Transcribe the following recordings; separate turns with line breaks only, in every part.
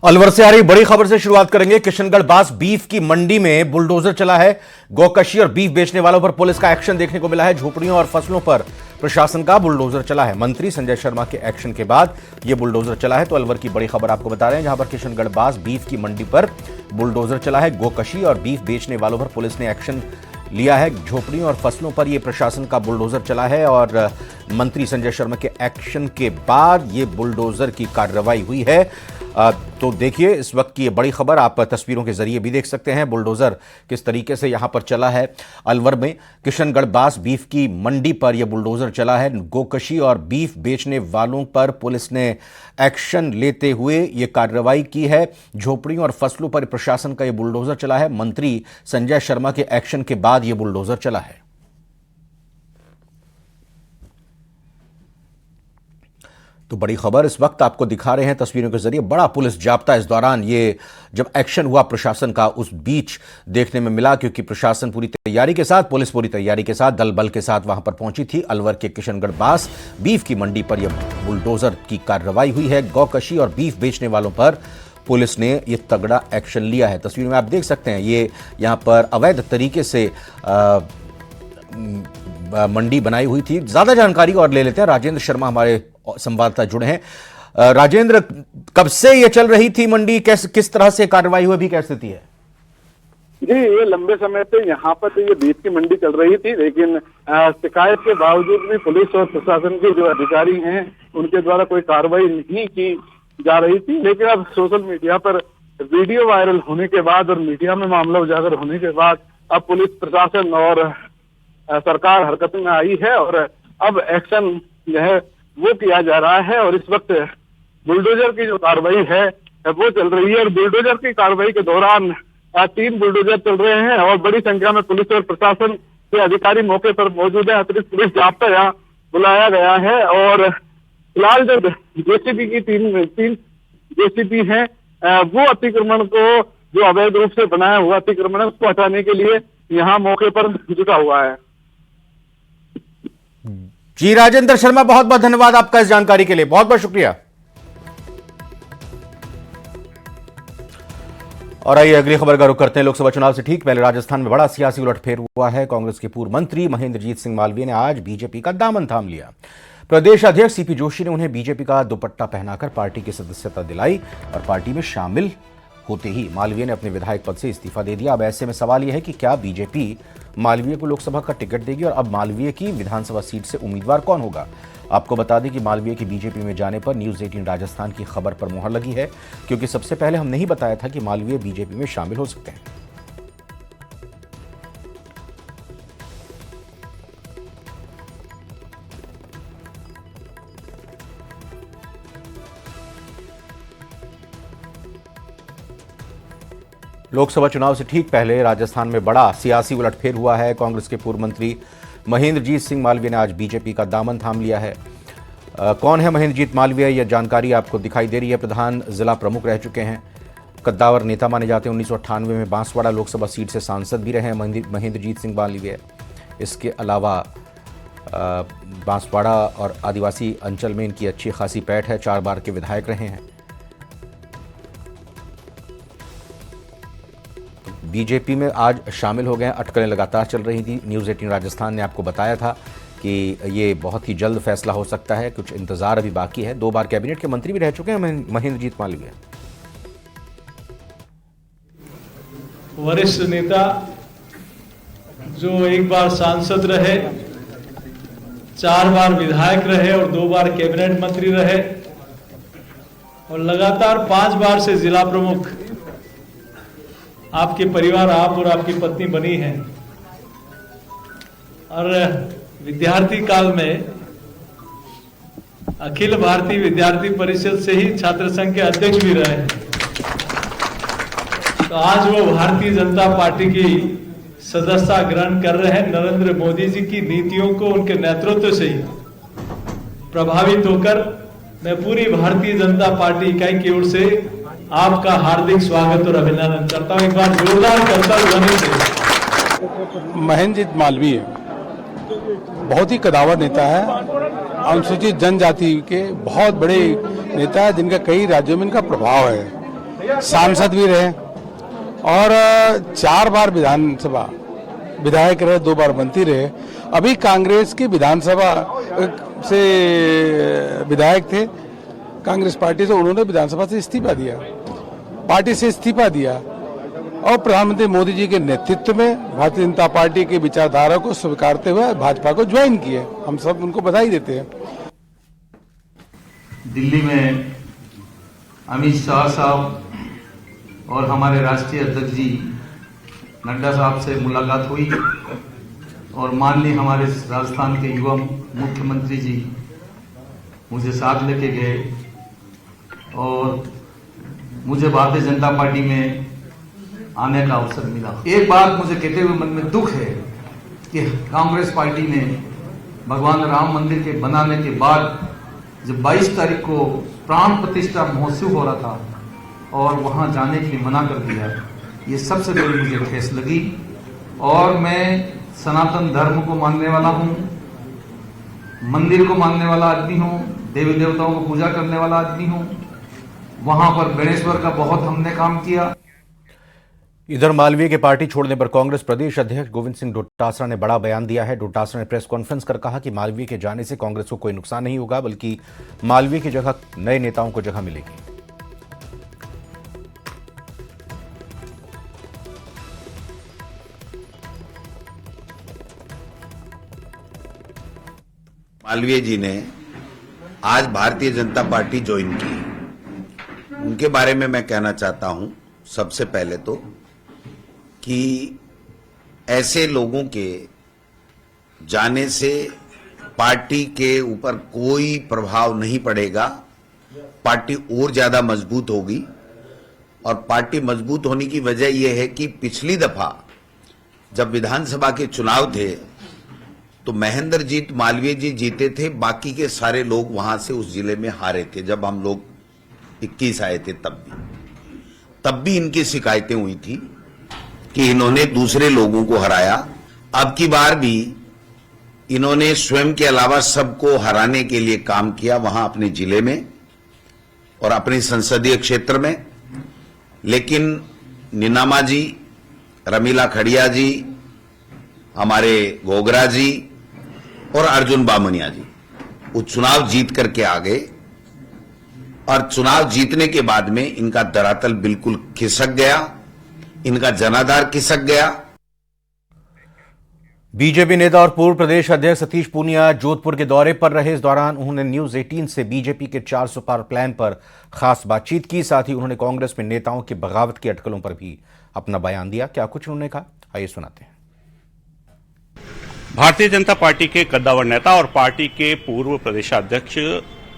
अलवर से आ रही बड़ी खबर से शुरुआत करेंगे। किशनगढ़ बास बीफ की मंडी में बुलडोजर चला है। गौकशी और बीफ बेचने वालों पर पुलिस का एक्शन देखने को मिला है। झोपड़ियों और फसलों पर प्रशासन का बुलडोजर चला है। मंत्री संजय शर्मा के एक्शन के बाद यह बुलडोजर चला है। तो अलवर की बड़ी खबर आपको बता रहे हैं, जहां पर किशनगढ़ बास बीफ की मंडी पर बुलडोजर चला है। गौकशी और बीफ बेचने वालों पर पुलिस ने एक्शन लिया है। झोपड़ियों और फसलों पर यह प्रशासन का बुलडोजर चला है और मंत्री संजय शर्मा के एक्शन के बाद यह बुलडोजर की कार्रवाई हुई है। तो देखिए इस वक्त की ये बड़ी खबर आप तस्वीरों के जरिए भी देख सकते हैं। बुलडोजर किस तरीके से यहां पर चला है। अलवर में किशनगढ़ बास बीफ की मंडी पर यह बुलडोजर चला है। गोकशी और बीफ बेचने वालों पर पुलिस ने एक्शन लेते हुए यह कार्रवाई की है। झोपड़ियों और फसलों पर प्रशासन का यह बुलडोजर चला है। मंत्री संजय शर्मा के एक्शन के बाद यह बुलडोजर चला है। तो बड़ी खबर इस वक्त आपको दिखा रहे हैं तस्वीरों के जरिए। बड़ा पुलिस जाब्ता इस दौरान ये जब एक्शन हुआ प्रशासन का उस बीच देखने में मिला, क्योंकि प्रशासन पूरी तैयारी के साथ, पुलिस पूरी तैयारी के साथ, दल बल के साथ वहां पर पहुंची थी। अलवर के किशनगढ़ बास बीफ की मंडी पर यह बुलडोजर की कार्रवाई हुई है। गौकशी और बीफ बेचने वालों पर पुलिस ने यह तगड़ा एक्शन लिया है। तस्वीर में आप देख सकते हैं ये यहां पर अवैध तरीके से मंडी बनाई हुई थी। ज्यादा जानकारी और ले लेते हैं। राजेंद्र शर्मा हमारे संवाददाता जुड़े हैं। राजेंद्र, कब से ये चल रही थी मंडी, किस तरह से कार्रवाई हुई, भी क्या स्थिति है?
जी, ये लंबे समय से यहाँ पर तो ये बीफ की मंडी चल रही थी, लेकिन शिकायत के बावजूद भी पुलिस और प्रशासन के जो अधिकारी हैं उनके द्वारा कोई कार्रवाई नहीं की जा रही थी। लेकिन अब सोशल मीडिया पर वीडियो वायरल होने के बाद और मीडिया में मामला उजागर होने के बाद अब पुलिस प्रशासन और सरकार हरकत में आई है और अब एक्शन जो है वो किया जा रहा है। और इस वक्त बुलडोजर की जो कार्रवाई है वो चल रही है और बुलडोजर की कार्रवाई के दौरान 3 बुलडोजर चल रहे हैं और बड़ी संख्या में पुलिस और प्रशासन के अधिकारी मौके पर मौजूद है। अतिरिक्त पुलिस जाब्ता यहाँ बुलाया गया है और फिलहाल जो जेसीबी की तीन जेसीबी हैं वो अतिक्रमण को, जो अवैध रूप से बनाया हुआ अतिक्रमण है, उसको हटाने के लिए यहाँ मौके पर जुटा हुआ है।
जी राजेंद्र शर्मा, बहुत बहुत धन्यवाद आपका इस जानकारी के लिए, बहुत बहुत शुक्रिया। और आइए अगली खबर का रुख करते हैं। लोकसभा चुनाव से ठीक पहले राजस्थान में बड़ा सियासी उलटफेर हुआ है। कांग्रेस के पूर्व मंत्री महेंद्रजीत सिंह मालवीय ने आज बीजेपी का दामन थाम लिया। प्रदेश अध्यक्ष सीपी जोशी ने उन्हें बीजेपी का दुपट्टा पहनाकर पार्टी की सदस्यता दिलाई और पार्टी में शामिल होते ही मालवीय ने अपने विधायक पद से इस्तीफा दे दिया। अब ऐसे में सवाल यह है कि क्या बीजेपी मालवीय को लोकसभा का टिकट देगी और अब मालवीय की विधानसभा सीट से उम्मीदवार कौन होगा? आपको बता दें कि मालवीय की बीजेपी में जाने पर न्यूज़ 18 राजस्थान की खबर पर मुहर लगी है, क्योंकि सबसे पहले हम नहीं बताया था कि मालवीय बीजेपी में शामिल हो सकते हैं। लोकसभा चुनाव से ठीक पहले राजस्थान में बड़ा सियासी उलटफेर हुआ है। कांग्रेस के पूर्व मंत्री महेंद्रजीत सिंह मालवीय ने आज बीजेपी का दामन थाम लिया है। कौन है महेंद्रजीत मालवीय? यह जानकारी आपको दिखाई दे रही है। प्रधान जिला प्रमुख रह चुके हैं, कद्दावर नेता माने जाते हैं। 1998 में बांसवाड़ा लोकसभा सीट से सांसद भी रहे हैं महेंद्रजीत सिंह मालवीय। इसके अलावा बांसवाड़ा और आदिवासी अंचल में इनकी अच्छी खासी पैठ है। 4 बार के विधायक रहे हैं। बीजेपी में आज शामिल हो गए। अटकलें लगातार चल रही थी। न्यूज़ 18 राजस्थान ने आपको बताया था कि ये बहुत ही जल्द फैसला हो सकता है, कुछ इंतजार अभी बाकी है। 2 बार कैबिनेट के मंत्री भी रह चुके हैं महेंद्रजीत मालवीय।
वरिष्ठ नेता जो 1 बार सांसद रहे, 4 बार विधायक रहे और 2 बार कैबिनेट मंत्री रहे और लगातार 5 बार से जिला प्रमुख आपके परिवार, आप और आपकी पत्नी बनी हैं और विद्यार्थी काल में अखिल भारतीय विद्यार्थी परिषद से ही छात्र संघ के अध्यक्ष भी रहे हैं। तो आज वो भारतीय जनता पार्टी की सदस्यता ग्रहण कर रहे हैं। नरेंद्र मोदी जी की नीतियों को उनके नेतृत्व से ही प्रभावित होकर मैं पूरी भारतीय जनता पार्टी इकाई की ओर से आपका हार्दिक स्वागत और अभिनंदन करता हूं। एक बार जोरदार करता ध्वनि से।
महेंद्रजीत मालवीय बहुत ही कदावर नेता है। अनुसूचित जनजाति के बहुत बड़े नेता है, जिनका कई राज्यों में इनका प्रभाव है। सांसद भी रहे और 4 बार विधानसभा विधायक रहे, 2 बार मंत्री रहे। अभी कांग्रेस की विधानसभा से विधायक थे कांग्रेस पार्टी से, उन्होंने विधानसभा से इस्तीफा दिया, पार्टी से इस्तीफा दिया और प्रधानमंत्री मोदी जी के नेतृत्व में भारतीय जनता पार्टी की विचारधारा को स्वीकारते हुए भाजपा को ज्वाइन किए। हम सब उनको बधाई देते हैं।
दिल्ली में अमित शाह साहब और हमारे राष्ट्रीय अध्यक्ष जी नड्डा साहब से मुलाकात हुई और माननीय हमारे राजस्थान के युवा मुख्यमंत्री जी मुझे साथ लेके गए और मुझे भारतीय जनता पार्टी में आने का अवसर मिला। एक बात मुझे कहते हुए मन में दुख है कि कांग्रेस पार्टी ने भगवान राम मंदिर के बनाने के बाद जब 22 तारीख को प्राण प्रतिष्ठा महोत्सव हो रहा था और वहां जाने के लिए मना कर दिया, ये सबसे बड़ी मुझे ठेस लगी। और मैं सनातन धर्म को मानने वाला हूं, मंदिर को मानने वाला आदमी हूं, देवी देवताओं को पूजा करने वाला आदमी हूं। वहां पर गणेश्वर का बहुत हमने काम किया।
इधर मालवीय के पार्टी छोड़ने पर कांग्रेस प्रदेश अध्यक्ष गोविंद सिंह डोटासरा ने बड़ा बयान दिया है। डोटासरा ने प्रेस कॉन्फ्रेंस कर कहा कि मालवीय के जाने से कांग्रेस को कोई नुकसान नहीं होगा, बल्कि मालवीय की जगह नए नेताओं को जगह मिलेगी।
मालवीय जी ने आज भारतीय जनता पार्टी ज्वाइन की। उनके बारे में मैं कहना चाहता हूं सबसे पहले तो कि ऐसे लोगों के जाने से पार्टी के ऊपर कोई प्रभाव नहीं पड़ेगा, पार्टी और ज्यादा मजबूत होगी। और पार्टी मजबूत होने की वजह यह है कि पिछली दफा जब विधानसभा के चुनाव थे तो महेंद्रजीत मालवीय जी जीते थे, बाकी के सारे लोग वहां से उस जिले में हारे थे। जब हम लोग 21 आए थे तब भी इनकी शिकायतें हुई थी कि इन्होंने दूसरे लोगों को हराया। अब की बार भी इन्होंने स्वयं के अलावा सबको हराने के लिए काम किया वहां अपने जिले में और अपने संसदीय क्षेत्र में। लेकिन निनामा जी, रमीला खड़िया जी, हमारे गोगरा जी और अर्जुन बामनिया जी वो चुनाव जीत करके आ गए और चुनाव जीतने के बाद में इनका धरातल बिल्कुल खिसक गया, इनका जनाधार खिसक गया।
बीजेपी नेता और पूर्व प्रदेश अध्यक्ष सतीश पूनिया जोधपुर के दौरे पर रहे। इस दौरान उन्होंने न्यूज 18 से बीजेपी के 400 पार प्लान पर खास बातचीत की। साथ ही उन्होंने कांग्रेस में नेताओं की बगावत की अटकलों पर भी अपना बयान दिया। क्या कुछ उन्होंने कहा, आइए सुनाते हैं।
भारतीय जनता पार्टी के कद्दावर नेता और पार्टी के पूर्व प्रदेशाध्यक्ष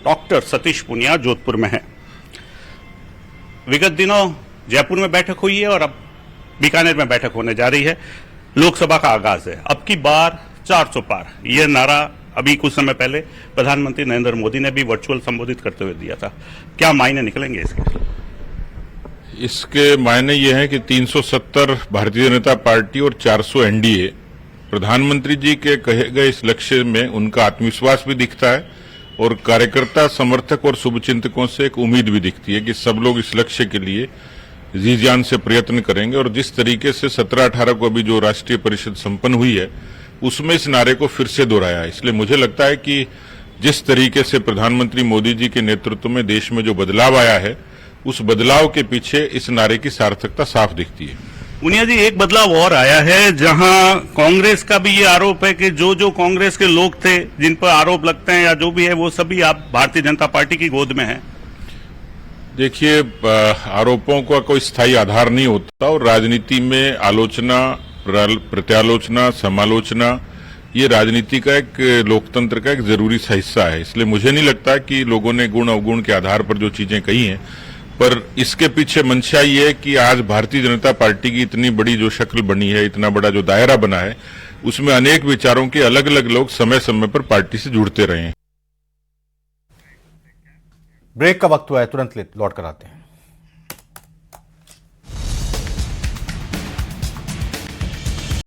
डॉक्टर सतीश पूनिया जोधपुर में हैं। विगत दिनों जयपुर में बैठक हुई है और अब बीकानेर में बैठक होने जा रही है। लोकसभा का आगाज है। अब की बार 400 पार, यह नारा अभी कुछ समय पहले प्रधानमंत्री नरेंद्र मोदी ने भी वर्चुअल संबोधित करते हुए दिया था। क्या मायने निकलेंगे इसके?
इसके मायने ये हैं कि 370 भारतीय जनता पार्टी और 400 एनडीए, प्रधानमंत्री जी के कहे गए इस लक्ष्य में उनका आत्मविश्वास भी दिखता है और कार्यकर्ता, समर्थक और शुभचिंतकों से एक उम्मीद भी दिखती है कि सब लोग इस लक्ष्य के लिए जी जान से प्रयत्न करेंगे। और जिस तरीके से 17-18 को अभी जो राष्ट्रीय परिषद संपन्न हुई है उसमें इस नारे को फिर से दोहराया है। इसलिए मुझे लगता है कि जिस तरीके से प्रधानमंत्री मोदी जी के नेतृत्व में देश में जो बदलाव आया है, उस बदलाव के पीछे इस नारे की सार्थकता साफ दिखती है।
पूनिया जी, एक बदलाव और आया है जहां कांग्रेस का भी ये आरोप है कि जो कांग्रेस के लोग थे जिन पर आरोप लगते हैं या जो भी है वो सभी आप भारतीय जनता पार्टी की गोद में हैं।
देखिए, आरोपों का कोई स्थायी आधार नहीं होता और राजनीति में आलोचना, प्रत्यालोचना, समालोचना ये राजनीति का एक, लोकतंत्र का एक जरूरी सा हिस्सा है। इसलिए मुझे नहीं लगता कि लोगों ने गुण अवगुण के आधार पर जो चीजें कही हैं, पर इसके पीछे मंशा ये है कि आज भारतीय जनता पार्टी की इतनी बड़ी जो शक्ल बनी है, इतना बड़ा जो दायरा बना है, उसमें अनेक विचारों के अलग अलग लोग समय समय पर पार्टी से जुड़ते रहे हैं।
ब्रेक का वक्त हुआ है, तुरंत लौट कर आते हैं।